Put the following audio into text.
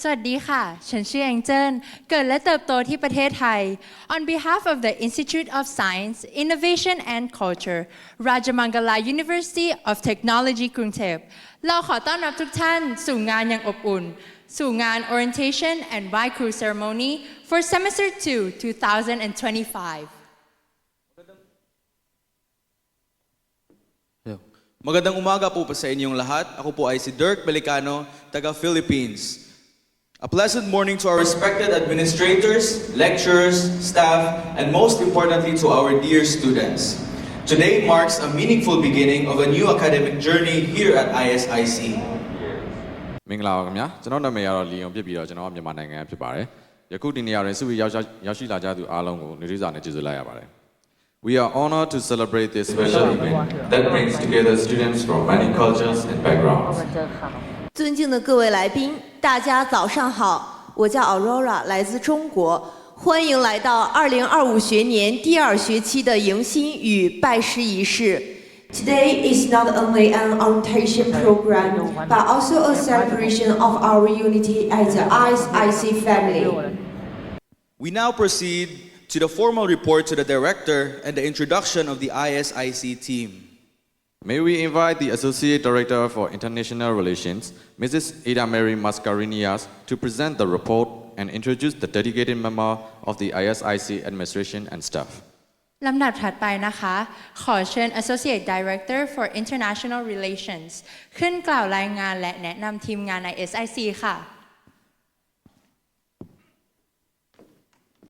สวัสดีค่ะ ฉันชื่อแองเจิลเกิดและเติบโตที่ประเทศไทย On behalf of the Institute of Science, Innovation and Culture, Rajamangala University of Technology กรุงเทพเราขอต้อนรับทุกท่านสู่งานอย่างอบอุ่นสู่งาน Orientation and White Crew Ceremony for Semester 2, 2025. Magandang umaga po sa inyong lahat. Ako po ay si Dirk Belicano, taga Philippines. A pleasant morning to our respected administrators, lecturers, staff, and most importantly to our dear students. Today marks a meaningful beginning of a new academic journey here at ISIC. မင်္ဂလာပါခင်ဗျာကျွန်တော်နာမည်ကတော့လီယွန်ဖြစ်ပြီးတော့ကျွန်တော်မြန်မာနိုင်ငံဖြစ်ပါတယ်ယခုဒီနေ့ရရင်စုပြီးရောက်ရှိလာကြသူအားလုံးကိုနေရိစာနဲ့ကျေးဇူးလိုက်ရပါတယ် We are honored to celebrate this special event that brings together students from many cultures and backgrounds. 尊敬的各位来宾，大家早上好，我叫 Aurora， 来自中国，欢迎来到2025学年第2学期的迎新与拜师仪式。Today is not only an orientation program, but also a celebration of our unity as the ISIC family. We now proceed to the formal report to the director and the introduction of the ISIC team. May we invite the Associate Director for International Relations, Mrs. Ada Mary Mascarinias, to present the report and introduce the dedicated member of the ISIC administration and staff. ลำดับถัดไปนะคะขอเชิญ Associate Director for International Relations ขึ้นกล่าวรายงานและแนะนำทีมงานใน SIC ค่ะ